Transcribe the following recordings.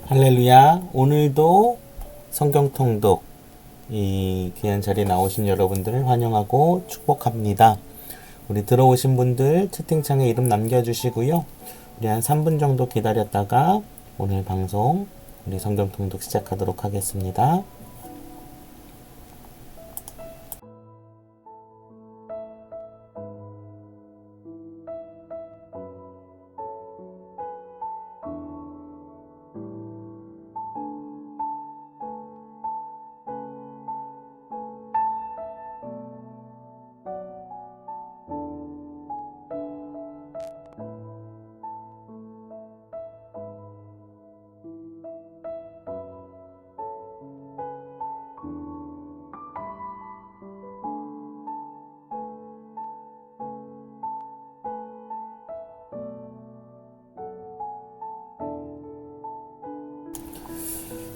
할렐루야. 오늘도 성경 통독 이 귀한 자리에 나오신 여러분들을 환영하고 축복합니다. 우리 들어오신 분들 채팅창에 이름 남겨주시고요. 우리 한 3분 정도 기다렸다가 오늘 방송 우리 성경 통독 시작하도록 하겠습니다.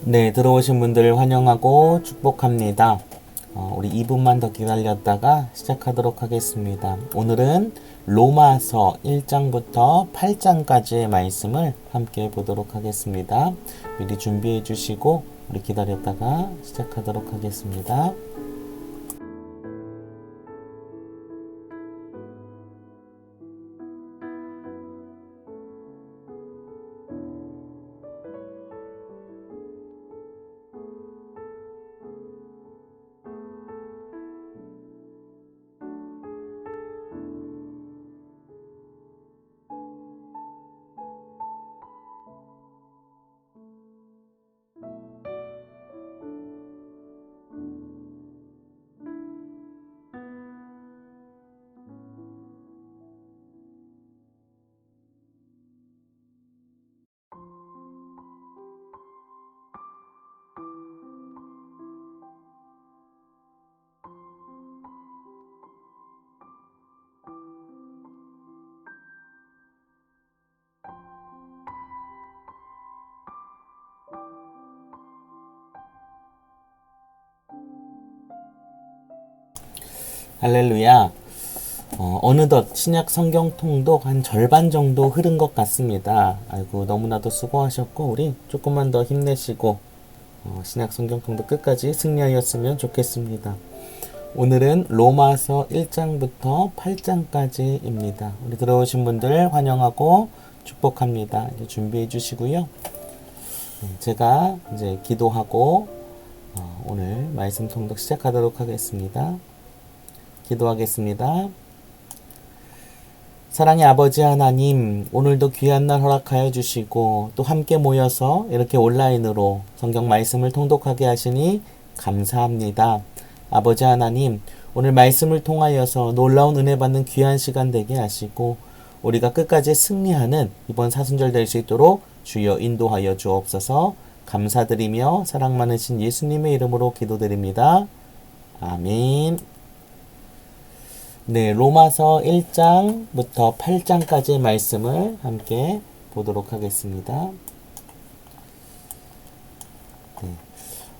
네, 들어오신 분들 환영하고 축복합니다. 우리 2분만 더 기다렸다가 시작하도록 하겠습니다. 오늘은 로마서 1장부터 8장까지의 말씀을 함께 보도록 하겠습니다. 미리 준비해 주시고 우리 기다렸다가 시작하도록 하겠습니다. 할렐루야. 어느덧 신약 성경 통독 한 절반 정도 흐른 것 같습니다. 아이고, 너무나도 수고하셨고 우리 조금만 더 힘내시고 신약 성경 통독 끝까지 승리하였으면 좋겠습니다. 오늘은 로마서 1장부터 8장까지입니다. 우리 들어오신 분들 환영하고 축복합니다. 이제 준비해 주시고요. 제가 이제 기도하고 오늘 말씀 통독 시작하도록 하겠습니다. 기도하겠습니다. 사랑의 아버지 하나님, 오늘도 귀한 날 허락하여 주시고 또 함께 모여서 이렇게 온라인으로 성경 말씀을 통독하게 하시니 감사합니다. 아버지 하나님, 오늘 말씀을 통하여서 놀라운 은혜 받는 귀한 시간 되게 하시고 우리가 끝까지 승리하는 이번 사순절 될 수 있도록 주여 인도하여 주옵소서. 감사드리며 사랑 많으신 예수님의 이름으로 기도드립니다. 아멘. 네, 로마서 1장부터 8장까지의 말씀을 함께 보도록 하겠습니다. 네,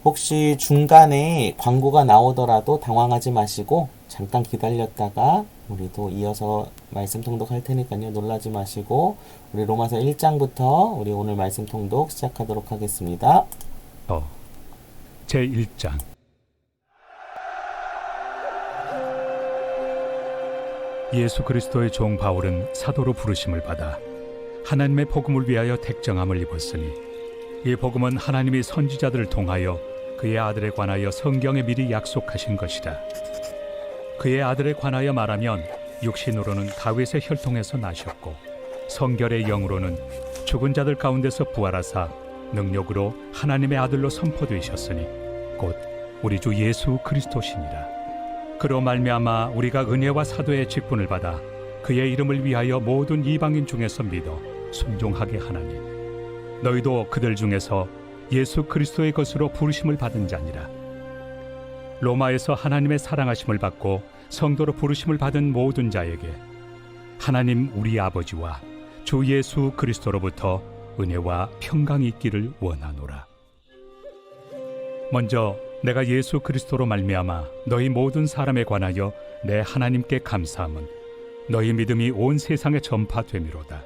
혹시 중간에 광고가 나오더라도 당황하지 마시고 잠깐 기다렸다가 우리도 이어서 말씀 통독할 테니까요. 놀라지 마시고 우리 로마서 1장부터 우리 오늘 말씀 통독 시작하도록 하겠습니다. 제1장 예수 그리스도의 종 바울은 사도로 부르심을 받아 하나님의 복음을 위하여 택정함을 입었으니 이 복음은 하나님이 선지자들을 통하여 그의 아들에 관하여 성경에 미리 약속하신 것이라. 그의 아들에 관하여 말하면 육신으로는 다윗의 혈통에서 나셨고 성결의 영으로는 죽은 자들 가운데서 부활하사 능력으로 하나님의 아들로 선포되셨으니 곧 우리 주 예수 그리스도시니라. 그로 말미암아 우리가 은혜와 사도의 직분을 받아 그의 이름을 위하여 모든 이방인 중에서 믿어 순종하게 하나니 너희도 그들 중에서 예수 그리스도의 것으로 부르심을 받은 자니라. 로마에서 하나님의 사랑하심을 받고 성도로 부르심을 받은 모든 자에게 하나님 우리 아버지와 주 예수 그리스도로부터 은혜와 평강이 있기를 원하노라. 먼저 내가 예수 그리스도로 말미암아 너희 모든 사람에 관하여 내 하나님께 감사함은 너희 믿음이 온 세상에 전파되미로다.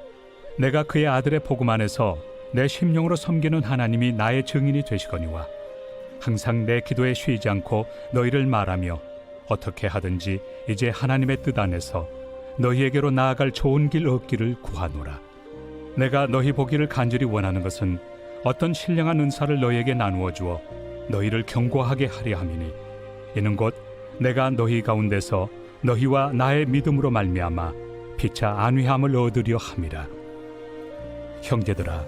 내가 그의 아들의 복음 안에서 내 심령으로 섬기는 하나님이 나의 증인이 되시거니와 항상 내 기도에 쉬지 않고 너희를 말하며 어떻게 하든지 이제 하나님의 뜻 안에서 너희에게로 나아갈 좋은 길 얻기를 구하노라. 내가 너희 보기를 간절히 원하는 것은 어떤 신령한 은사를 너희에게 나누어 주어 너희를 견고하게 하려 함이니 이는 곧 내가 너희 가운데서 너희와 나의 믿음으로 말미암아 피차 안위함을 얻으려 함이라. 형제들아,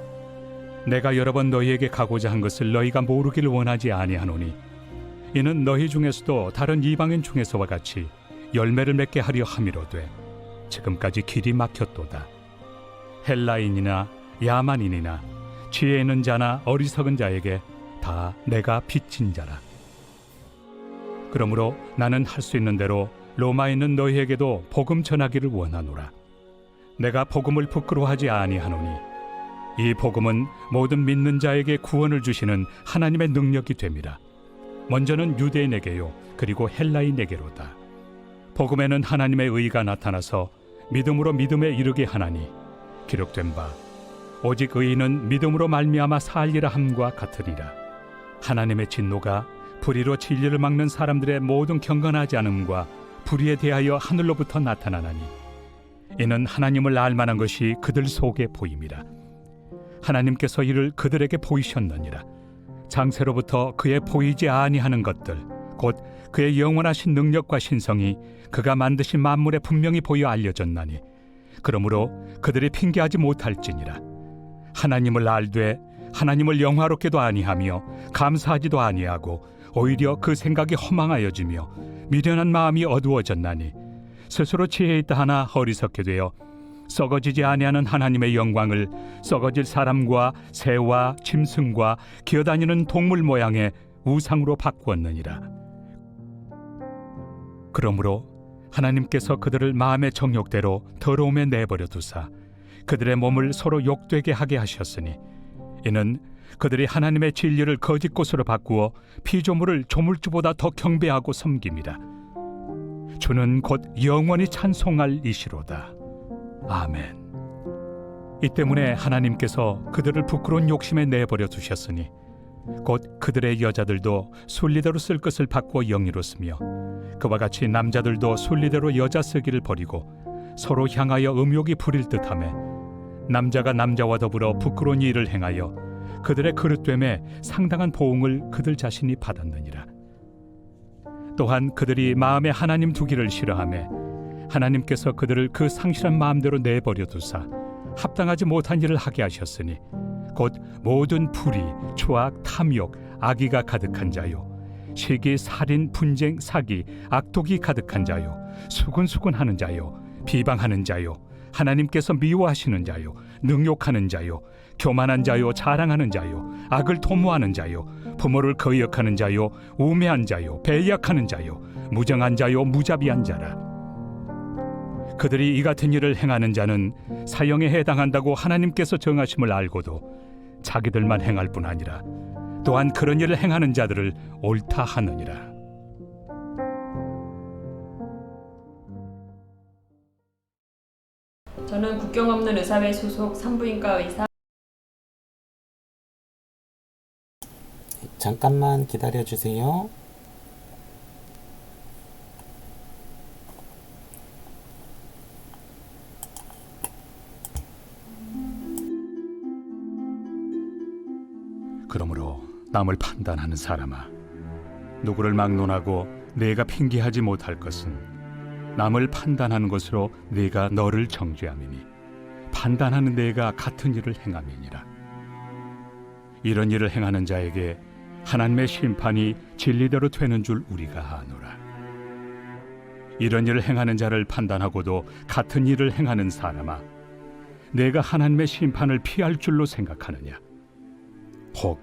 내가 여러 번 너희에게 가고자 한 것을 너희가 모르기를 원하지 아니하노니 이는 너희 중에서도 다른 이방인 중에서와 같이 열매를 맺게 하려 함이로되 지금까지 길이 막혔도다. 헬라인이나 야만인이나 지혜 있는 자나 어리석은 자에게 다 내가 빚진 자라. 그러므로 나는 할 수 있는 대로 로마에 있는 너희에게도 복음 전하기를 원하노라. 내가 복음을 부끄러워하지 아니하노니 이 복음은 모든 믿는 자에게 구원을 주시는 하나님의 능력이 됨이라. 먼저는 유대인에게요 그리고 헬라인에게로다. 복음에는 하나님의 의가 나타나서 믿음으로 믿음에 이르게 하나니 기록된 바 오직 의인은 믿음으로 말미암아 살리라 함과 같으리라. 하나님의 진노가 불의로 진리를 막는 사람들의 모든 경건하지 않음과 불의에 대하여 하늘로부터 나타나나니 이는 하나님을 알만한 것이 그들 속에 보임이라. 하나님께서 이를 그들에게 보이셨느니라. 장세로부터 그의 보이지 아니하는 것들 곧 그의 영원하신 능력과 신성이 그가 만드신 만물에 분명히 보여 알려졌나니 그러므로 그들이 핑계하지 못할지니라. 하나님을 알되 하나님을 영화롭게도 아니하며 감사하지도 아니하고 오히려 그 생각이 허망하여지며 미련한 마음이 어두워졌나니 스스로 지혜 있다 하나 어리석게 되어 썩어지지 아니하는 하나님의 영광을 썩어질 사람과 새와 짐승과 기어다니는 동물 모양의 우상으로 바꾸었느니라. 그러므로 하나님께서 그들을 마음의 정욕대로 더러움에 내버려 두사 그들의 몸을 서로 욕되게 하게 하셨으니 이는 그들이 하나님의 진리를 거짓 것으로 바꾸어 피조물을 조물주보다 더 경배하고 섬김이라. 주는 곧 영원히 찬송할 이시로다. 아멘. 이 때문에 하나님께서 그들을 부끄러운 욕심에 내버려 두셨으니 곧 그들의 여자들도 순리대로 쓸 것을 바꾸어 영리로 쓰며 그와 같이 남자들도 순리대로 여자 쓰기를 버리고 서로 향하여 음욕이 부릴 듯하며 남자가 남자와 더불어 부끄러운 일을 행하여 그들의 그릇됨에 상당한 보응을 그들 자신이 받았느니라. 또한 그들이 마음에 하나님 두기를 싫어하며 하나님께서 그들을 그 상실한 마음대로 내버려 두사 합당하지 못한 일을 하게 하셨으니 곧 모든 불의, 추악, 탐욕, 악의가 가득한 자요 시기, 살인, 분쟁, 사기, 악독이 가득한 자요 수군수군하는 자요 비방하는 자요 하나님께서 미워하시는 자요 능욕하는 자요 교만한 자요 자랑하는 자요 악을 도모하는 자요 부모를 거역하는 자요 우매한 자요 배약하는 자요 무정한 자요 무자비한 자라. 그들이 이 같은 일을 행하는 자는 사형에 해당한다고 하나님께서 정하심을 알고도 자기들만 행할 뿐 아니라 또한 그런 일을 행하는 자들을 옳다 하느니라. 저는 국경 없는 의사회 소속 산부인과 의사 잠깐만 기다려 주세요. 그러므로 남을 판단하는 사람아, 누구를 막론하고 내가 핑계하지 못할 것은 남을 판단하는 것으로 네가 너를 정죄함이니 판단하는 내가 같은 일을 행함이니라. 이런 일을 행하는 자에게 하나님의 심판이 진리대로 되는 줄 우리가 아노라. 이런 일을 행하는 자를 판단하고도 같은 일을 행하는 사람아, 내가 하나님의 심판을 피할 줄로 생각하느냐? 혹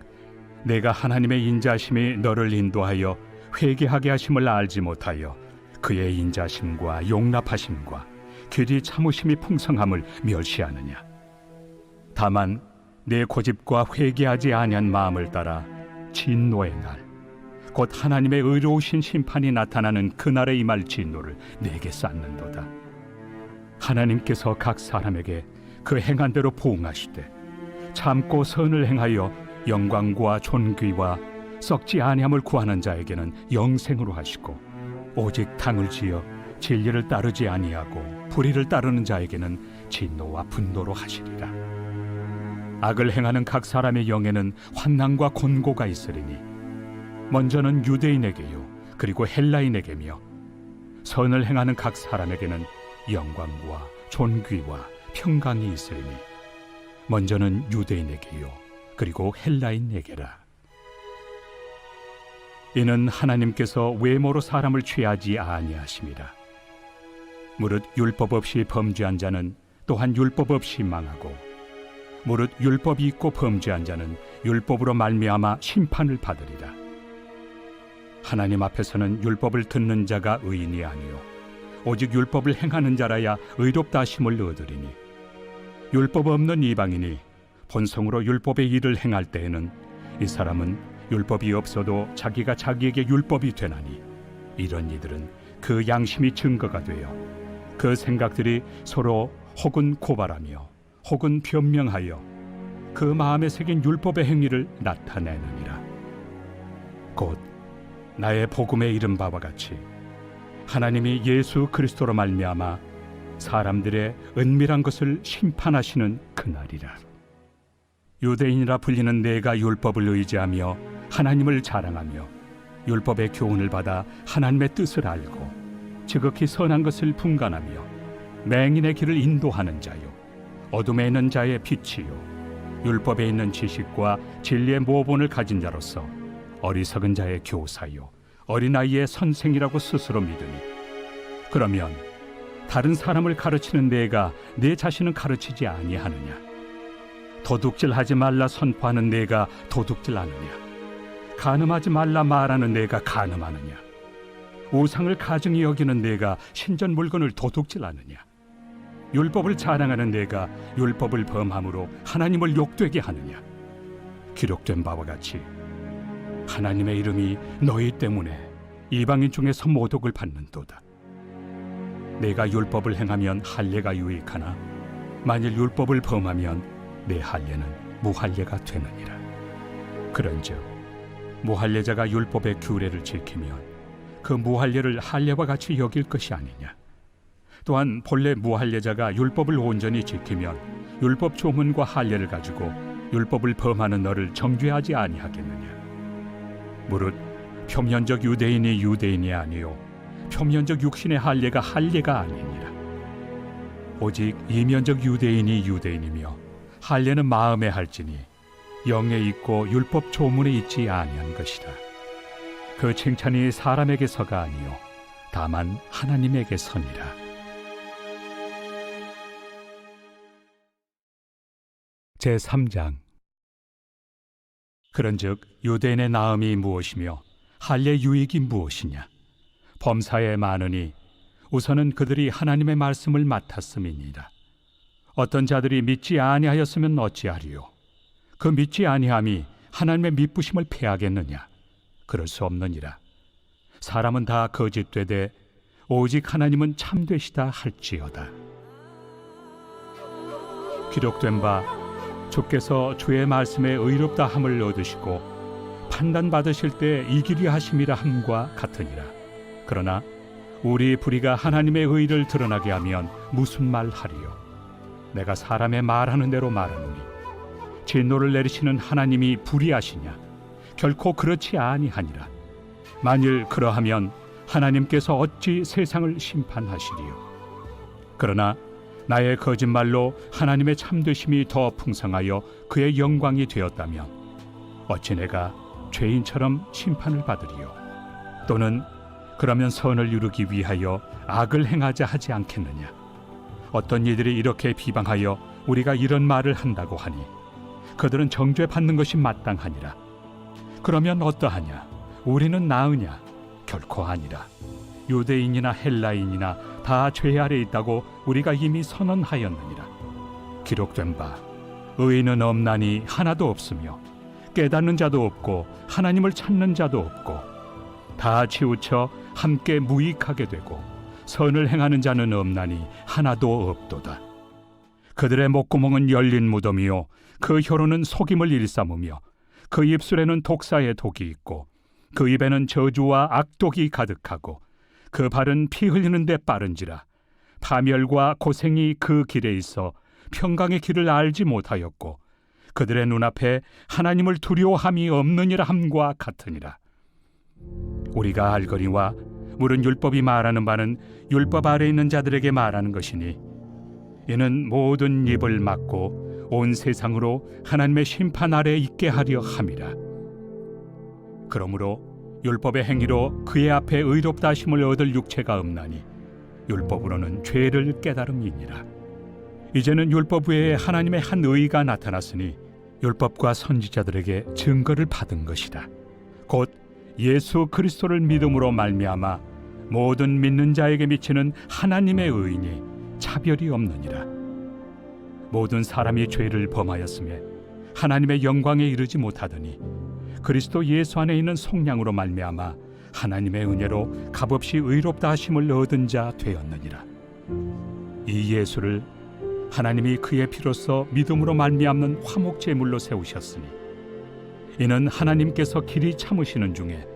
내가 하나님의 인자심이 너를 인도하여 회개하게 하심을 알지 못하여 그의 인자심과 용납하심과 길이 참으심이 풍성함을 멸시하느냐? 다만 내 고집과 회개하지 아니한 마음을 따라 진노의 날, 곧 하나님의 의로우신 심판이 나타나는 그날에 임할 진노를 내게 쌓는도다. 하나님께서 각 사람에게 그 행한 대로 보응하시되 참고 선을 행하여 영광과 존귀와 썩지 아니함을 구하는 자에게는 영생으로 하시고, 오직 당을 지어 진리를 따르지 아니하고 불의를 따르는 자에게는 진노와 분노로 하시리라. 악을 행하는 각 사람의 영에는 환난과 곤고가 있으리니, 먼저는 유대인에게요 그리고 헬라인에게며, 선을 행하는 각 사람에게는 영광과 존귀와 평강이 있으리니, 먼저는 유대인에게요 그리고 헬라인에게라. 이는 하나님께서 외모로 사람을 취하지 아니하심이라. 무릇 율법 없이 범죄한 자는 또한 율법 없이 망하고, 무릇 율법이 있고 범죄한 자는 율법으로 말미암아 심판을 받으리라. 하나님 앞에서는 율법을 듣는 자가 의인이 아니요 오직 율법을 행하는 자라야 의롭다 하심을 얻으리니, 율법 없는 이방인이 본성으로 율법의 일을 행할 때에는 이 사람은 율법이 없어도 자기가 자기에게 율법이 되나니, 이런 이들은 그 양심이 증거가 되어 그 생각들이 서로 혹은 고발하며 혹은 변명하여 그 마음에 새긴 율법의 행위를 나타내느니라. 곧 나의 복음에 이른 바와 같이 하나님이 예수 그리스도로 말미암아 사람들의 은밀한 것을 심판하시는 그날이라. 유대인이라 불리는 내가 율법을 의지하며 하나님을 자랑하며 율법의 교훈을 받아 하나님의 뜻을 알고 지극히 선한 것을 분간하며 맹인의 길을 인도하는 자요 어둠에 있는 자의 빛이요 율법에 있는 지식과 진리의 모본을 가진 자로서 어리석은 자의 교사요 어린아이의 선생이라고 스스로 믿으니, 그러면 다른 사람을 가르치는 내가 내 자신은 가르치지 아니하느냐? 도둑질하지 말라 선포하는 내가 도둑질하느냐? 간음하지 말라 말하는 내가 간음하느냐? 우상을 가증히 여기는 내가 신전 물건을 도둑질하느냐? 율법을 자랑하는 내가 율법을 범함으로 하나님을 욕되게 하느냐? 기록된 바와 같이 하나님의 이름이 너희 때문에 이방인 중에서 모독을 받는도다. 내가 율법을 행하면 할례가 유익하나 만일 율법을 범하면 내 할례는 무할례가 되느니라. 그런즉 무할례자가 율법의 규례를 지키면 그 무할례를 할례와 같이 여길 것이 아니냐? 또한 본래 무할례자가 율법을 온전히 지키면 율법 조문과 할례를 가지고 율법을 범하는 너를 정죄하지 아니하겠느냐? 무릇 표면적 유대인이 유대인이 아니요 표면적 육신의 할례가 할례가 아니니라. 오직 이면적 유대인이 유대인이며 할례는 마음에 할지니 영에 있고 율법 조문에 있지 아니한 것이라. 그 칭찬이 사람에게서가 아니요 다만 하나님에게서니라. 제3장. 그런즉 유대인의 나음이 무엇이며 할례 유익이 무엇이냐? 범사에 많으니 우선은 그들이 하나님의 말씀을 맡았음이니라. 어떤 자들이 믿지 아니하였으면 어찌하리요? 그 믿지 아니함이 하나님의 미쁘심을 패하겠느냐? 그럴 수 없느니라. 사람은 다 거짓되되 오직 하나님은 참되시다 할지어다. 기록된 바 주께서 주의 말씀에 의롭다 함을 얻으시고 판단받으실 때 이기리 하심이라 함과 같으니라. 그러나 우리 불의가 하나님의 의를 드러나게 하면 무슨 말 하리요? 내가 사람의 말하는 대로 말하노니 진노를 내리시는 하나님이 불의하시냐? 결코 그렇지 아니하니라. 만일 그러하면 하나님께서 어찌 세상을 심판하시리요? 그러나 나의 거짓말로 하나님의 참되심이 더 풍성하여 그의 영광이 되었다면 어찌 내가 죄인처럼 심판을 받으리요? 또는 그러면 선을 이루기 위하여 악을 행하자 하지 않겠느냐? 어떤 이들이 이렇게 비방하여 우리가 이런 말을 한다고 하니 그들은 정죄받는 것이 마땅하니라. 그러면 어떠하냐? 우리는 나으냐? 결코 아니라. 유대인이나 헬라인이나 다 죄 아래 있다고 우리가 이미 선언하였느니라. 기록된 바 의인은 없나니 하나도 없으며 깨닫는 자도 없고 하나님을 찾는 자도 없고 다 치우쳐 함께 무익하게 되고 선을 행하는 자는 없나니 하나도 없도다. 그들의 목구멍은 열린 무덤이요 그 혀로는 속임을 일삼으며 그 입술에는 독사의 독이 있고 그 입에는 저주와 악독이 가득하고 그 발은 피 흘리는 데 빠른지라 파멸과 고생이 그 길에 있어 평강의 길을 알지 못하였고 그들의 눈앞에 하나님을 두려워함이 없느니라 함과 같으니라. 우리가 알거니와 물은 율법이 말하는 바는 율법 아래 있는 자들에게 말하는 것이니 이는 모든 입을 막고 온 세상으로 하나님의 심판 아래 있게 하려 함이라. 그러므로 율법의 행위로 그의 앞에 의롭다 하심을 얻을 육체가 없나니 율법으로는 죄를 깨달음이니라. 이제는 율법 외에 하나님의 한 의가 나타났으니 율법과 선지자들에게 증거를 받은 것이다. 곧 예수 그리스도를 믿음으로 말미암아 모든 믿는 자에게 미치는 하나님의 의인이 차별이 없느니라. 모든 사람이 죄를 범하였음에 하나님의 영광에 이르지 못하더니 그리스도 예수 안에 있는 속량으로 말미암아 하나님의 은혜로 값없이 의롭다 하심을 얻은 자 되었느니라. 이 예수를 하나님이 그의 피로써 믿음으로 말미암는 화목 제물로 세우셨으니 이는 하나님께서 길이 참으시는 중에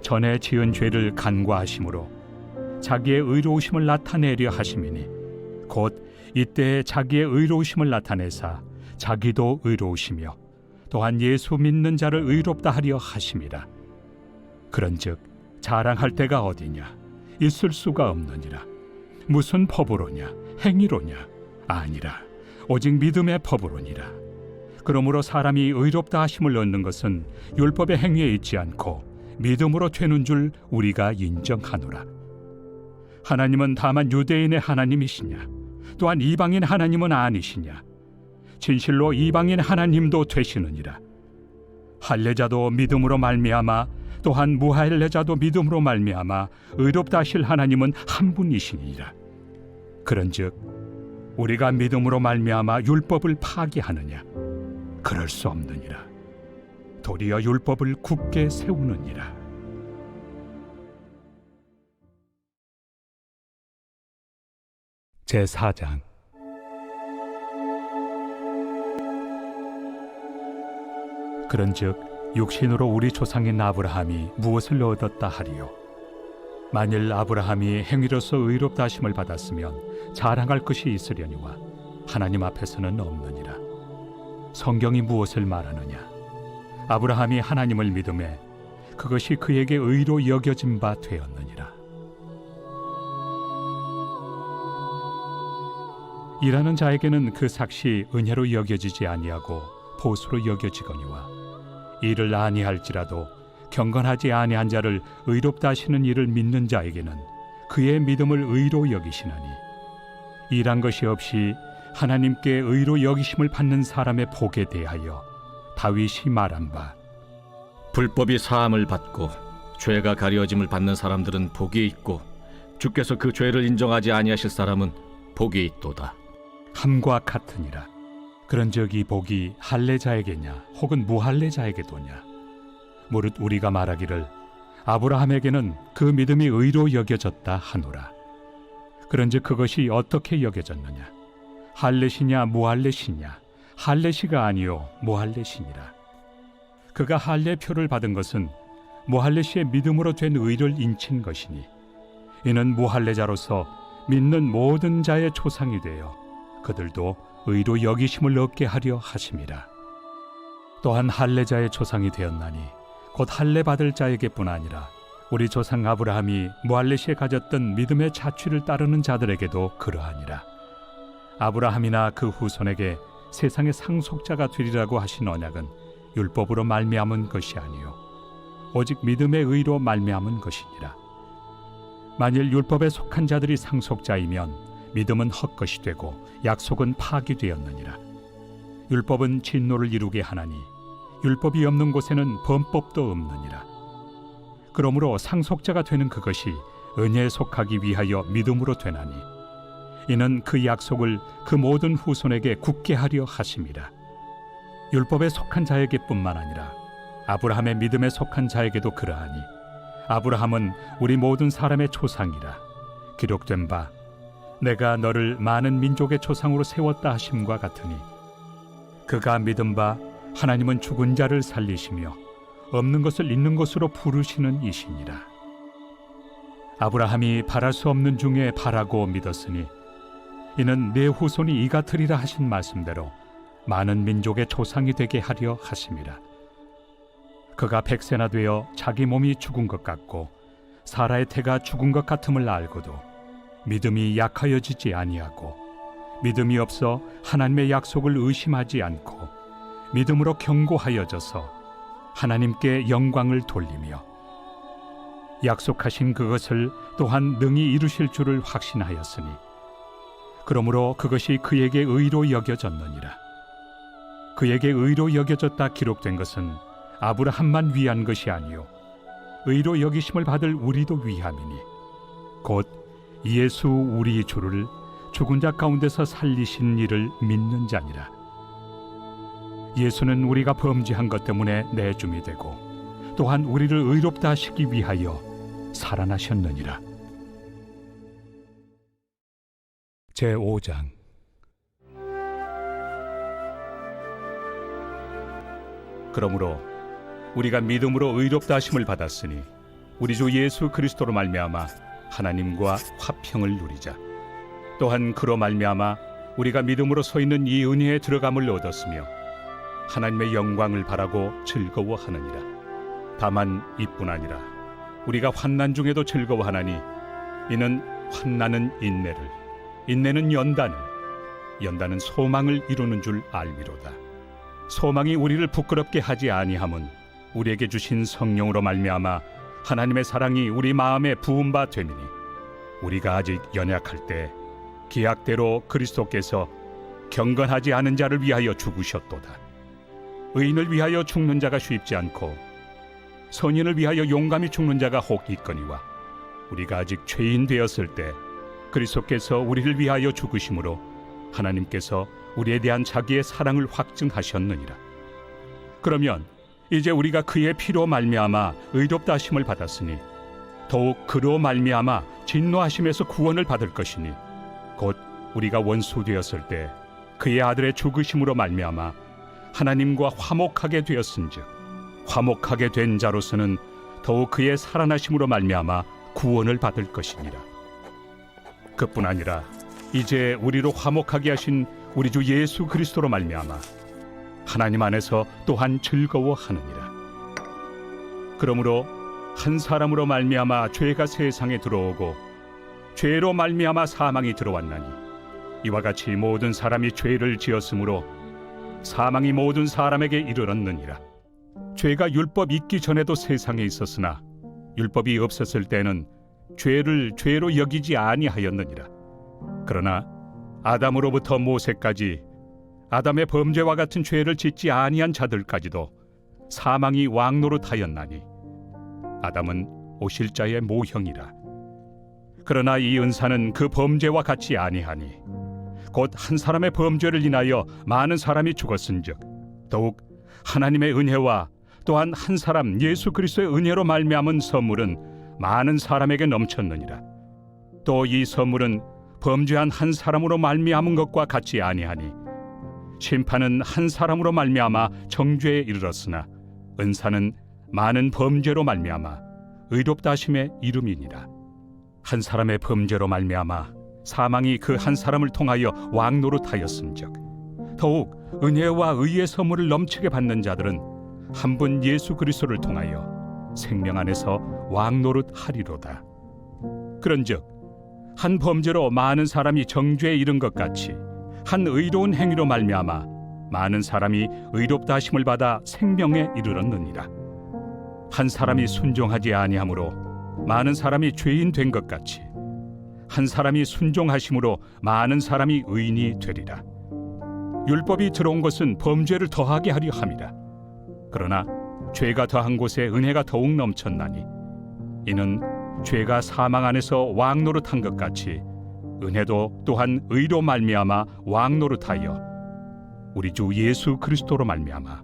전에 지은 죄를 간과하심으로 자기의 의로우심을 나타내려 하심이니 곧 이때에 자기의 의로우심을 나타내사 자기도 의로우시며 또한 예수 믿는 자를 의롭다 하려 하심이라. 그런즉 자랑할 데가 어디냐? 있을 수가 없느니라. 무슨 법으로냐? 행위로냐? 아니라 오직 믿음의 법으로니라. 그러므로 사람이 의롭다 하심을 얻는 것은 율법의 행위에 있지 않고 믿음으로 되는 줄 우리가 인정하노라. 하나님은 다만 유대인의 하나님이시냐? 또한 이방인 하나님은 아니시냐? 진실로 이방인 하나님도 되시느니라. 할례자도 믿음으로 말미암아 또한 무할례자도 믿음으로 말미암아 의롭다 하실 하나님은 한 분이시니라. 그런즉 우리가 믿음으로 말미암아 율법을 파기하느냐? 그럴 수 없느니라. 도리어 율법을 굳게 세우느니라. 제4장. 그런즉 육신으로 우리 조상인 아브라함이 무엇을 얻었다 하리요? 만일 아브라함이 행위로서 의롭다 하심을 받았으면 자랑할 것이 있으려니와 하나님 앞에서는 없느니라. 성경이 무엇을 말하느냐? 아브라함이 하나님을 믿음에 그것이 그에게 의로 여겨진 바 되었느니라. 일하는 자에게는 그 삭시 은혜로 여겨지지 아니하고 보수로 여겨지거니와 일을 아니할지라도 경건하지 아니한 자를 의롭다 하시는 이를 믿는 자에게는 그의 믿음을 의로 여기시나니 일한 것이 없이 하나님께 의로 여기심을 받는 사람의 복에 대하여 다윗이 말한 바 불법이 사함을 받고 죄가 가려짐을 받는 사람들은 복이 있고 주께서 그 죄를 인정하지 아니하실 사람은 복이 있도다 함과 같으니라. 그런즉 이 복이 할례자에게냐 혹은 무할례자에게도냐? 무릇 우리가 말하기를 아브라함에게는 그 믿음이 의로 여겨졌다 하노라. 그런즉 그것이 어떻게 여겨졌느냐? 할례시냐 무할례시냐? 할례시가 아니요 무할례시니라. 그가 할례표를 받은 것은 무할례시의 믿음으로 된 의를 인친 것이니 이는 무할례자로서 믿는 모든 자의 조상이 되어 그들도 의로 여기심을 얻게 하려 하심이라. 또한 할례자의 조상이 되었나니 곧 할례 받을 자에게뿐 아니라 우리 조상 아브라함이 무할례시에 가졌던 믿음의 자취를 따르는 자들에게도 그러하니라. 아브라함이나 그 후손에게 세상의 상속자가 되리라고 하신 언약은 율법으로 말미암은 것이 아니요 오직 믿음의 의로 말미암은 것이니라. 만일 율법에 속한 자들이 상속자이면 믿음은 헛것이 되고 약속은 파기되었느니라. 율법은 진노를 이루게 하나니 율법이 없는 곳에는 범법도 없느니라. 그러므로 상속자가 되는 그것이 은혜에 속하기 위하여 믿음으로 되나니 이는 그 약속을 그 모든 후손에게 굳게 하려 하심이라. 율법에 속한 자에게뿐만 아니라 아브라함의 믿음에 속한 자에게도 그러하니 아브라함은 우리 모든 사람의 조상이라. 기록된 바 내가 너를 많은 민족의 조상으로 세웠다 하심과 같으니 그가 믿은 바 하나님은 죽은 자를 살리시며 없는 것을 있는 것으로 부르시는 이시니라. 아브라함이 바랄 수 없는 중에 바라고 믿었으니 이는 내 후손이 이같으리라 하신 말씀대로 많은 민족의 조상이 되게 하려 하심이라. 그가 100세나 되어 자기 몸이 죽은 것 같고 사라의 태가 죽은 것 같음을 알고도 믿음이 약하여지지 아니하고 믿음이 없어 하나님의 약속을 의심하지 않고 믿음으로 견고하여져서 하나님께 영광을 돌리며 약속하신 그것을 또한 능히 이루실 줄을 확신하였으니 그러므로 그것이 그에게 의로 여겨졌느니라. 그에게 의로 여겨졌다 기록된 것은 아브라함만 위한 것이 아니요 의로 여기심을 받을 우리도 위함이니 곧 예수 우리 주를 죽은 자 가운데서 살리신 이를 믿는 자니라. 예수는 우리가 범죄한 것 때문에 내줌이 되고 또한 우리를 의롭다 하시기 위하여 살아나셨느니라. 제5장. 그러므로 우리가 믿음으로 의롭다 하심을 받았으니 우리 주 예수 그리스도로 말미암아 하나님과 화평을 누리자. 또한 그로 말미암아 우리가 믿음으로 서 있는 이 은혜에 들어감을 얻었으며 하나님의 영광을 바라고 즐거워하느니라. 다만 이뿐 아니라 우리가 환난 중에도 즐거워하나니 이는 환난은 인내를, 인내는 연단을, 연단은 소망을 이루는 줄 알미로다. 소망이 우리를 부끄럽게 하지 아니함은 우리에게 주신 성령으로 말미암아 하나님의 사랑이 우리 마음에 부은 바 됨이니 우리가 아직 연약할 때 기약대로 그리스도께서 경건하지 않은 자를 위하여 죽으셨도다. 의인을 위하여 죽는 자가 쉽지 않고 선인을 위하여 용감히 죽는 자가 혹 있거니와 우리가 아직 죄인 되었을 때 그리스도께서 우리를 위하여 죽으심으로 하나님께서 우리에 대한 자기의 사랑을 확증하셨느니라. 그러면 이제 우리가 그의 피로 말미암아 의롭다 하심을 받았으니 더욱 그로 말미암아 진노하심에서 구원을 받을 것이니 곧 우리가 원수 되었을 때 그의 아들의 죽으심으로 말미암아 하나님과 화목하게 되었은즉 화목하게 된 자로서는 더욱 그의 살아나심으로 말미암아 구원을 받을 것이니라. 그뿐 아니라 이제 우리로 화목하게 하신 우리 주 예수 그리스도로 말미암아 하나님 안에서 또한 즐거워하느니라. 그러므로 한 사람으로 말미암아 죄가 세상에 들어오고 죄로 말미암아 사망이 들어왔나니 이와 같이 모든 사람이 죄를 지었으므로 사망이 모든 사람에게 이르렀느니라. 죄가 율법 있기 전에도 세상에 있었으나 율법이 없었을 때는 죄를 죄로 여기지 아니하였느니라. 그러나 아담으로부터 모세까지 아담의 범죄와 같은 죄를 짓지 아니한 자들까지도 사망이 왕노릇하였나니 아담은 오실 자의 모형이라. 그러나 이 은사는 그 범죄와 같이 아니하니 곧 한 사람의 범죄를 인하여 많은 사람이 죽었은즉 더욱 하나님의 은혜와 또한 한 사람 예수 그리스도의 은혜로 말미암은 선물은 많은 사람에게 넘쳤느니라. 또 이 선물은 범죄한 한 사람으로 말미암은 것과 같이 아니하니 심판은 한 사람으로 말미암아 정죄에 이르렀으나 은사는 많은 범죄로 말미암아 의롭다 하심의 이름이니라. 한 사람의 범죄로 말미암아 사망이 그 한 사람을 통하여 왕노릇하였은즉 더욱 은혜와 의의 선물을 넘치게 받는 자들은 한 분 예수 그리스도를 통하여 생명 안에서 왕노릇하리로다. 그런즉 한 범죄로 많은 사람이 정죄에 이른 것 같이 한 의로운 행위로 말미암아 많은 사람이 의롭다 하심을 받아 생명에 이르렀느니라. 한 사람이 순종하지 아니함으로 많은 사람이 죄인 된 것 같이 한 사람이 순종하심으로 많은 사람이 의인이 되리라. 율법이 들어온 것은 범죄를 더하게 하려 함이라. 그러나 죄가 더한 곳에 은혜가 더욱 넘쳤나니 이는 죄가 사망 안에서 왕노릇한 것 같이 은혜도 또한 의로 말미암아 왕노릇하여 우리 주 예수 그리스도로 말미암아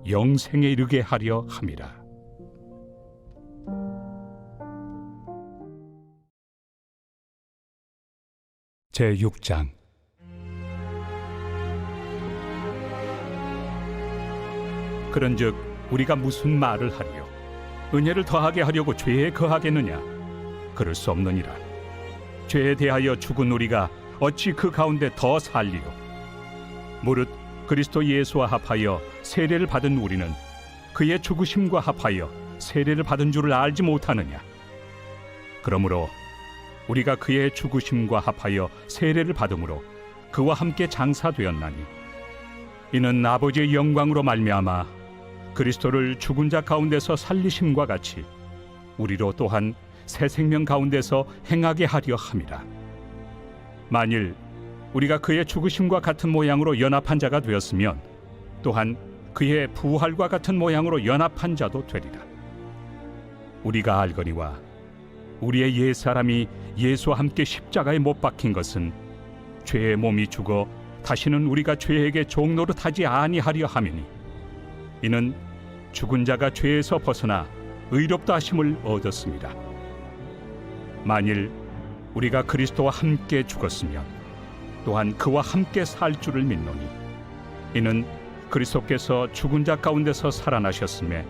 영생에 이르게 하려 함이라. 제6장. 그런즉 우리가 무슨 말을 하리요? 은혜를 더하게 하려고 죄에 거하겠느냐? 그럴 수 없느니라. 죄에 대하여 죽은 우리가 어찌 그 가운데 더 살리요? 무릇 그리스도 예수와 합하여 세례를 받은 우리는 그의 죽으심과 합하여 세례를 받은 줄을 알지 못하느냐? 그러므로 우리가 그의 죽으심과 합하여 세례를 받음으로 그와 함께 장사되었나니 이는 아버지의 영광으로 말미암아 그리스도를 죽은 자 가운데서 살리심과 같이 우리로 또한 새 생명 가운데서 행하게 하려 함이라. 만일 우리가 그의 죽으심과 같은 모양으로 연합한 자가 되었으면 또한 그의 부활과 같은 모양으로 연합한 자도 되리라. 우리가 알거니와 우리의 옛사람이 예수와 함께 십자가에 못 박힌 것은 죄의 몸이 죽어 다시는 우리가 죄에게 종노릇하지 아니하려 함이니 이는 죽은 자가 죄에서 벗어나 의롭다 하심을 얻었습니다. 만일 우리가 그리스도와 함께 죽었으면 또한 그와 함께 살 줄을 믿노니 이는 그리스도께서 죽은 자 가운데서 살아나셨음에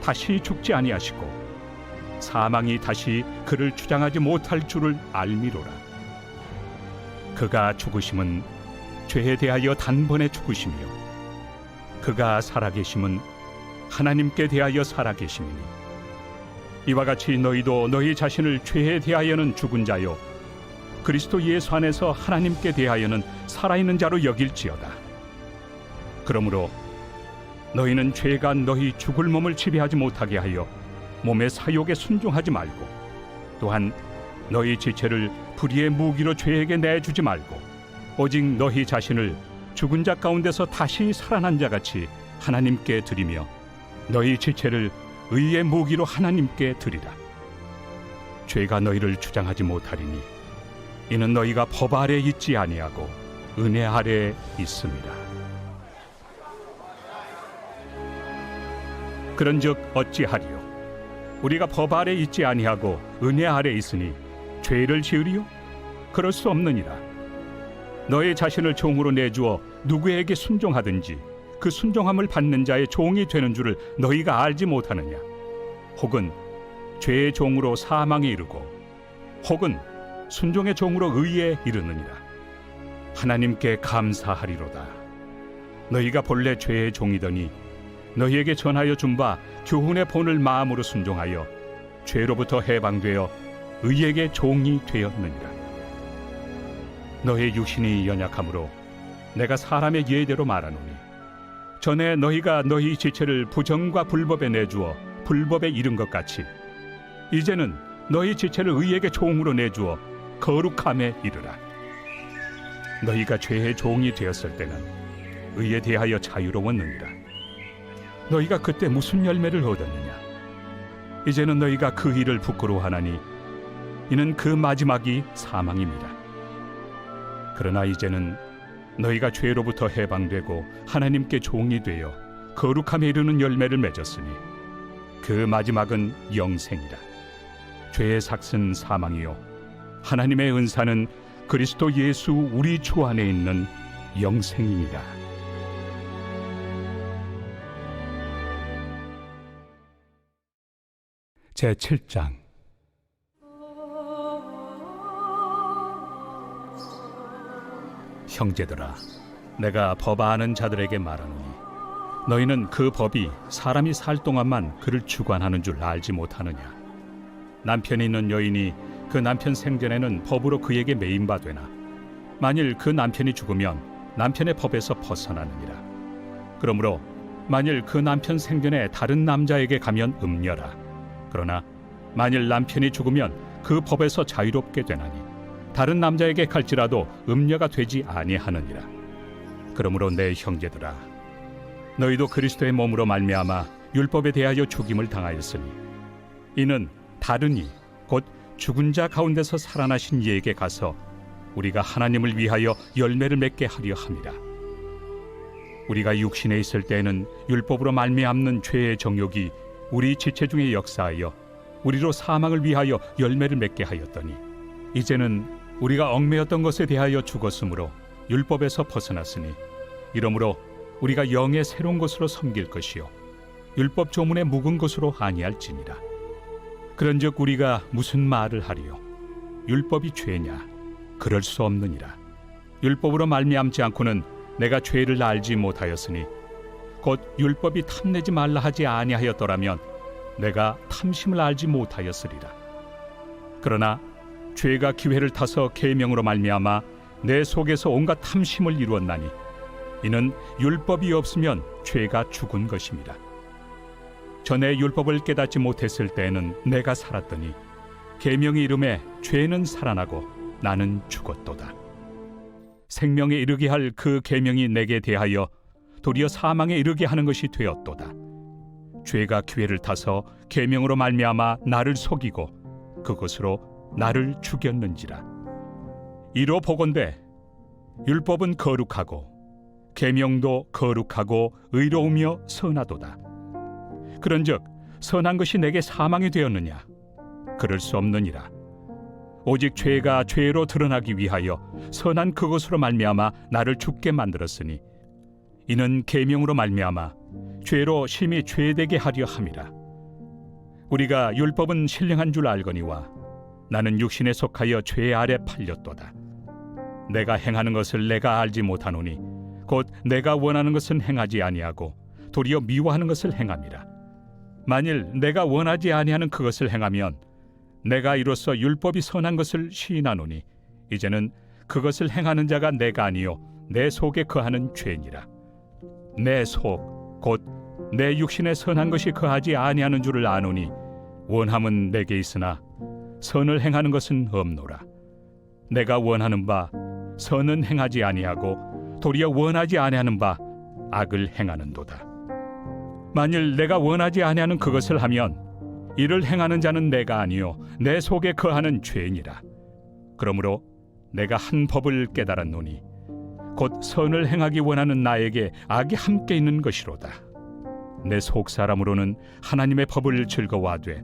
다시 죽지 아니하시고 사망이 다시 그를 주장하지 못할 줄을 알미로라. 그가 죽으심은 죄에 대하여 단번에 죽으시며 그가 살아계심은 하나님께 대하여 살아계심이니 이와 같이 너희도 너희 자신을 죄에 대하여는 죽은 자요 그리스도 예수 안에서 하나님께 대하여는 살아있는 자로 여길지어다. 그러므로 너희는 죄가 너희 죽을 몸을 지배하지 못하게 하여 몸의 사욕에 순종하지 말고 또한 너희 지체를 불의의 무기로 죄에게 내주지 말고 오직 너희 자신을 죽은 자 가운데서 다시 살아난 자같이 하나님께 드리며 너희 지체를 의의 무기로 하나님께 드리라. 죄가 너희를 주장하지 못하리니 이는 너희가 법 아래 있지 아니하고 은혜 아래 있습니다. 그런즉 어찌하리요? 우리가 법 아래 있지 아니하고 은혜 아래 있으니 죄를 지으리요? 그럴 수 없느니라. 너희 자신을 종으로 내주어 누구에게 순종하든지 그 순종함을 받는 자의 종이 되는 줄을 너희가 알지 못하느냐? 혹은 죄의 종으로 사망에 이르고 혹은 순종의 종으로 의에 이르느니라. 하나님께 감사하리로다. 너희가 본래 죄의 종이더니 너희에게 전하여 준 바 교훈의 본을 마음으로 순종하여 죄로부터 해방되어 의에게 종이 되었느니라. 너희 육신이 연약함으로 내가 사람의 예대로 말하노니 전에 너희가 너희 지체를 부정과 불법에 내주어 불법에 이른 것 같이 이제는 너희 지체를 의에게 종으로 내주어 거룩함에 이르라. 너희가 죄의 종이 되었을 때는 의에 대하여 자유로웠느니라. 너희가 그때 무슨 열매를 얻었느냐? 이제는 너희가 그 일을 부끄러워하나니 이는 그 마지막이 사망입니다. 그러나 이제는 너희가 죄로부터 해방되고 하나님께 종이 되어 거룩함에 이르는 열매를 맺었으니 그 마지막은 영생이라. 죄의 삭은 사망이요 하나님의 은사는 그리스도 예수 우리 주 안에 있는 영생이니라. 제7장. 형제들아, 내가 법 아는 자들에게 말하노니 너희는 그 법이 사람이 살 동안만 그를 주관하는 줄 알지 못하느냐? 남편이 있는 여인이 그 남편 생전에는 법으로 그에게 매인 바 되나 만일 그 남편이 죽으면 남편의 법에서 벗어나느니라. 그러므로 만일 그 남편 생전에 다른 남자에게 가면 음녀라. 그러나 만일 남편이 죽으면 그 법에서 자유롭게 되나니 다른 남자에게 갈지라도 음녀가 되지 아니하느니라. 그러므로 내 형제들아, 너희도 그리스도의 몸으로 말미암아 율법에 대하여 죽임을 당하였으니 이는 다른 이 곧 죽은 자 가운데서 살아나신 이에게 가서 우리가 하나님을 위하여 열매를 맺게 하려 함이라. 우리가 육신에 있을 때에는 율법으로 말미암는 죄의 정욕이 우리 지체 중에 역사하여 우리로 사망을 위하여 열매를 맺게 하였더니 이제는 우리가 얽매였던 것에 대하여 죽었으므로 율법에서 벗어났으니 이러므로 우리가 영의 새로운 것으로 섬길 것이요 율법 조문의 묵은 것으로 아니할지니라. 그런즉 우리가 무슨 말을 하리요? 율법이 죄냐? 그럴 수 없느니라. 율법으로 말미암지 않고는 내가 죄를 알지 못하였으니 곧 율법이 탐내지 말라 하지 아니하였더라면 내가 탐심을 알지 못하였으리라. 그러나 죄가 기회를 타서 계명으로 말미암아 내 속에서 온갖 탐심을 이루었나니 이는 율법이 없으면 죄가 죽은 것입니다. 전에 율법을 깨닫지 못했을 때에는 내가 살았더니 계명이 이름에 죄는 살아나고 나는 죽었도다. 생명에 이르게 할 그 계명이 내게 대하여 도리어 사망에 이르게 하는 것이 되었도다. 죄가 기회를 타서 계명으로 말미암아 나를 속이고 그것으로 나를 죽였는지라. 이로 보건대 율법은 거룩하고 계명도 거룩하고 의로우며 선하도다. 그런즉 선한 것이 내게 사망이 되었느냐? 그럴 수 없느니라. 오직 죄가 죄로 드러나기 위하여 선한 그것으로 말미암아 나를 죽게 만들었으니 이는 계명으로 말미암아 죄로 심히 죄되게 하려 함이라. 우리가 율법은 신령한 줄 알거니와 나는 육신에 속하여 죄 아래 팔렸도다. 내가 행하는 것을 내가 알지 못하노니 곧 내가 원하는 것은 행하지 아니하고 도리어 미워하는 것을 행함이라. 만일 내가 원하지 아니하는 그것을 행하면 내가 이로써 율법이 선한 것을 시인하노니 이제는 그것을 행하는 자가 내가 아니요 내 속에 거하는 죄니라. 내 속 곧 내 육신에 선한 것이 거하지 아니하는 줄을 아노니 원함은 내게 있으나 선을 행하는 것은 없노라. 내가 원하는 바 선은 행하지 아니하고 도리어 원하지 아니하는 바 악을 행하는도다. 만일 내가 원하지 아니하는 그것을 하면 이를 행하는 자는 내가 아니요 내 속에 거하는 죄니라. 그러므로 내가 한 법을 깨달았노니 곧 선을 행하기 원하는 나에게 악이 함께 있는 것이로다. 내 속 사람으로는 하나님의 법을 즐거워하되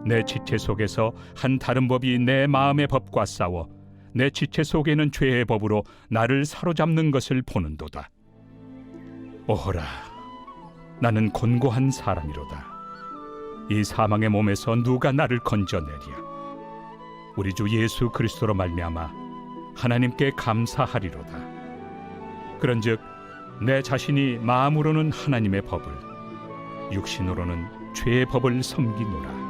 내 지체 속에서 한 다른 법이 내 마음의 법과 싸워 내 지체 속에는 죄의 법으로 나를 사로잡는 것을 보는도다. 오호라, 나는 곤고한 사람이로다. 이 사망의 몸에서 누가 나를 건져내랴? 우리 주 예수 그리스도로 말미암아 하나님께 감사하리로다. 그런즉 내 자신이 마음으로는 하나님의 법을, 육신으로는 죄의 법을 섬기노라.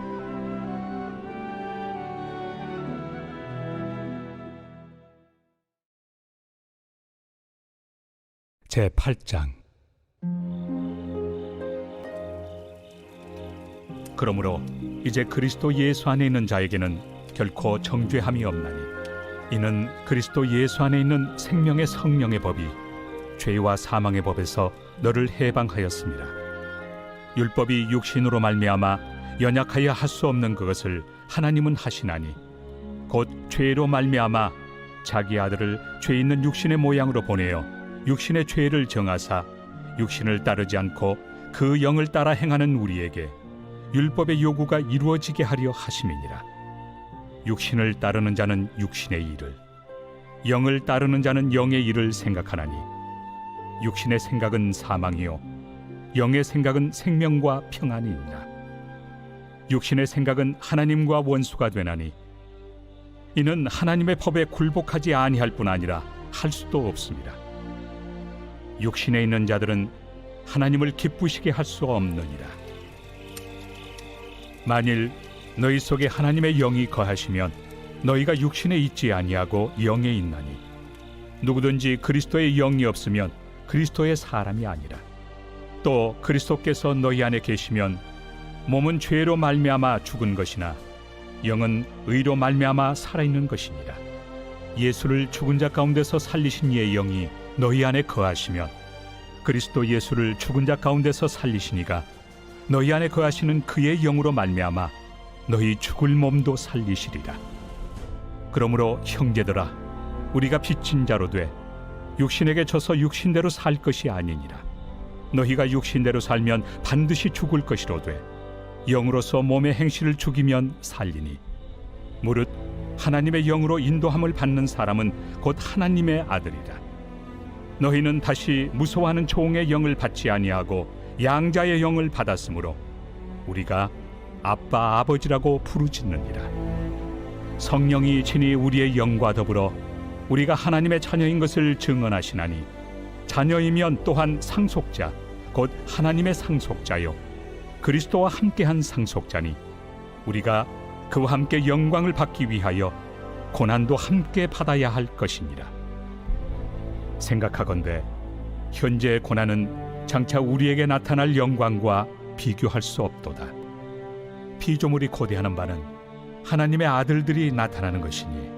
제8장. 그러므로 이제 그리스도 예수 안에 있는 자에게는 결코 정죄함이 없나니 이는 그리스도 예수 안에 있는 생명의 성령의 법이 죄와 사망의 법에서 너를 해방하였습니다. 율법이 육신으로 말미암아 연약하여 할 수 없는 그것을 하나님은 하시나니 곧 죄로 말미암아 자기 아들을 죄 있는 육신의 모양으로 보내어 육신의 죄를 정하사 육신을 따르지 않고 그 영을 따라 행하는 우리에게 율법의 요구가 이루어지게 하려 하심이니라. 육신을 따르는 자는 육신의 일을, 영을 따르는 자는 영의 일을 생각하나니 육신의 생각은 사망이요 영의 생각은 생명과 평안이 있나. 육신의 생각은 하나님과 원수가 되나니 이는 하나님의 법에 굴복하지 아니할 뿐 아니라 할 수도 없습니다. 육신에 있는 자들은 하나님을 기쁘시게 할 수 없느니라. 만일 너희 속에 하나님의 영이 거하시면 너희가 육신에 있지 아니하고 영에 있나니 누구든지 그리스도의 영이 없으면 그리스도의 사람이 아니라. 또 그리스도께서 너희 안에 계시면 몸은 죄로 말미암아 죽은 것이나 영은 의로 말미암아 살아있는 것이니라. 예수를 죽은 자 가운데서 살리신 이의 영이 너희 안에 거하시면 그리스도 예수를 죽은 자 가운데서 살리시니가 너희 안에 거하시는 그의 영으로 말미암아 너희 죽을 몸도 살리시리라. 그러므로 형제들아, 우리가 빚진 자로 돼 육신에게 져서 육신대로 살 것이 아니니라. 너희가 육신대로 살면 반드시 죽을 것이로되 영으로서 몸의 행실을 죽이면 살리니 무릇 하나님의 영으로 인도함을 받는 사람은 곧 하나님의 아들이라. 너희는 다시 무서워하는 종의 영을 받지 아니하고 양자의 영을 받았으므로 우리가 아빠 아버지라고 부르짖느니라. 성령이 친히 우리의 영과 더불어 우리가 하나님의 자녀인 것을 증언하시나니 자녀이면 또한 상속자 곧 하나님의 상속자요 그리스도와 함께한 상속자니 우리가 그와 함께 영광을 받기 위하여 고난도 함께 받아야 할 것이니라. 생각하건대 현재의 고난은 장차 우리에게 나타날 영광과 비교할 수 없도다. 피조물이 고대하는 바는 하나님의 아들들이 나타나는 것이니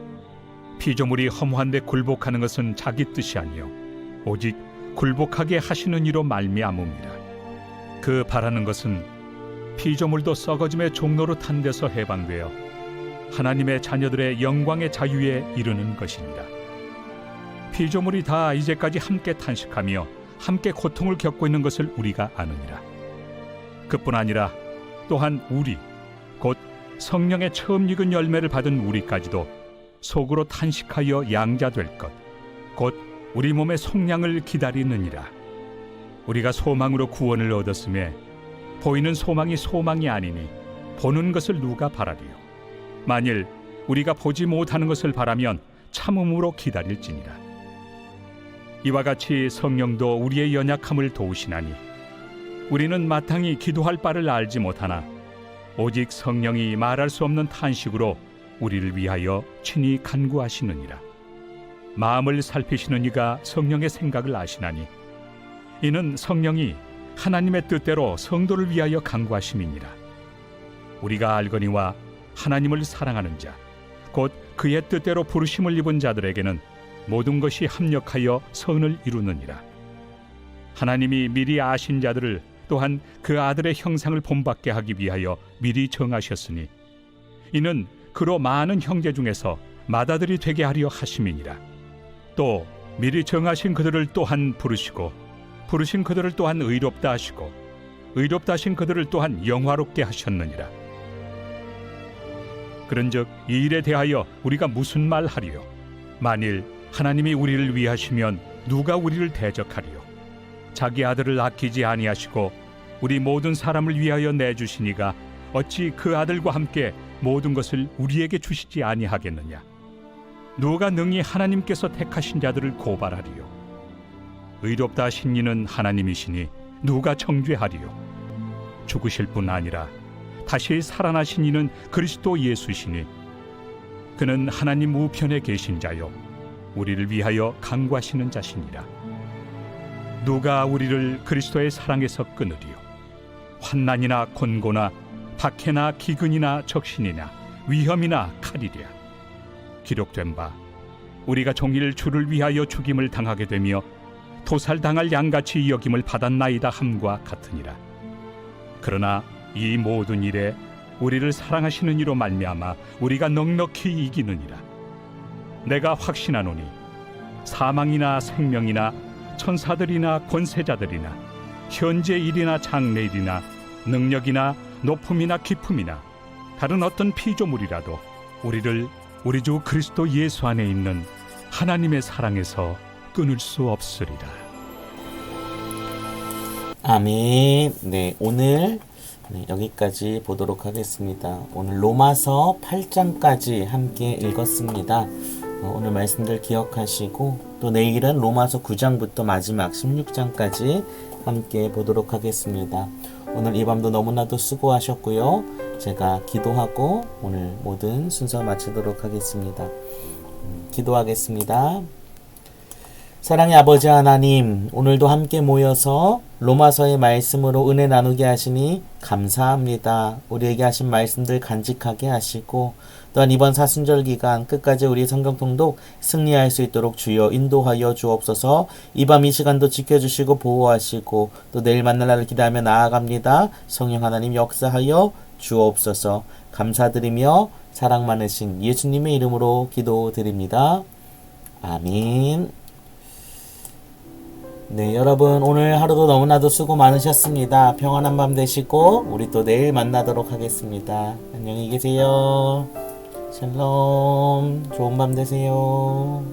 피조물이 허무한데 굴복하는 것은 자기 뜻이 아니요 오직 굴복하게 하시는 이로 말미암음이라. 그 바라는 것은 피조물도 썩어짐의 종로로 탄 데서 해방되어 하나님의 자녀들의 영광의 자유에 이르는 것이니라. 피조물이 다 이제까지 함께 탄식하며 함께 고통을 겪고 있는 것을 우리가 아느니라. 그뿐 아니라 또한 우리 곧 성령의 처음 익은 열매를 받은 우리까지도 속으로 탄식하여 양자될 것 곧 우리 몸의 속량을 기다리느니라. 우리가 소망으로 구원을 얻었음에 보이는 소망이 소망이 아니니 보는 것을 누가 바라리요. 만일 우리가 보지 못하는 것을 바라면 참음으로 기다릴지니라. 이와 같이 성령도 우리의 연약함을 도우시나니 우리는 마땅히 기도할 바를 알지 못하나 오직 성령이 말할 수 없는 탄식으로 우리를 위하여 친히 간구하시느니라. 마음을 살피시는 이가 성령의 생각을 아시나니 이는 성령이 하나님의 뜻대로 성도를 위하여 간구하심이니라. 우리가 알거니와 하나님을 사랑하는 자 곧 그의 뜻대로 부르심을 입은 자들에게는 모든 것이 합력하여 선을 이루느니라. 하나님이 미리 아신 자들을 또한 그 아들의 형상을 본받게 하기 위하여 미리 정하셨으니 이는 그로 많은 형제 중에서 맏아들이 되게 하려 하심이니라. 또 미리 정하신 그들을 또한 부르시고 부르신 그들을 또한 의롭다 하시고 의롭다 하신 그들을 또한 영화롭게 하셨느니라. 그런즉 이 일에 대하여 우리가 무슨 말 하리요? 만일 하나님이 우리를 위하시면 누가 우리를 대적하리요? 자기 아들을 아끼지 아니하시고 우리 모든 사람을 위하여 내주시니가 어찌 그 아들과 함께 모든 것을 우리에게 주시지 아니하겠느냐? 누가 능히 하나님께서 택하신 자들을 고발하리요? 의롭다 하신 이는 하나님이시니 누가 정죄하리요? 죽으실 뿐 아니라 다시 살아나신 이는 그리스도 예수시니 그는 하나님 우편에 계신 자요 우리를 위하여 간구하시는 자시니라. 누가 우리를 그리스도의 사랑에서 끊으리요? 환난이나 곤고나 박해나 기근이나 적신이나 위험이나 칼이랴. 기록된 바 우리가 종일 주를 위하여 죽임을 당하게 되며 도살당할 양같이 여김을 받았나이다 함과 같으니라. 그러나 이 모든 일에 우리를 사랑하시는 이로 말미암아 우리가 넉넉히 이기느니라. 내가 확신하노니 사망이나 생명이나 천사들이나 권세자들이나 현재 일이나 장래 일이나 능력이나 높음이나 깊음이나 다른 어떤 피조물이라도 우리를 우리 주 그리스도 예수 안에 있는 하나님의 사랑에서 끊을 수 없으리라. 아멘. 네, 오늘 여기까지 보도록 하겠습니다. 오늘 로마서 8장까지 함께 읽었습니다. 오늘 말씀들 기억하시고 또 내일은 로마서 9장부터 마지막 16장까지 함께 보도록 하겠습니다. 오늘 이 밤도 너무나도 수고하셨고요. 제가 기도하고 오늘 모든 순서 마치도록 하겠습니다. 기도하겠습니다. 사랑의 아버지 하나님, 오늘도 함께 모여서 로마서의 말씀으로 은혜 나누게 하시니 감사합니다. 우리에게 하신 말씀들 간직하게 하시고 또한 이번 사순절 기간 끝까지 우리 성경통독 승리할 수 있도록 주여 인도하여 주옵소서. 이 밤 이 시간도 지켜주시고 보호하시고 또 내일 만날 날을 기대하며 나아갑니다. 성령 하나님 역사하여 주옵소서. 감사드리며 사랑 많으신 예수님의 이름으로 기도드립니다. 아멘. 네, 여러분 오늘 하루도 너무나도 수고 많으셨습니다. 평안한 밤 되시고 우리 또 내일 만나도록 하겠습니다. 안녕히 계세요. 샬롬. 좋은 밤 되세요.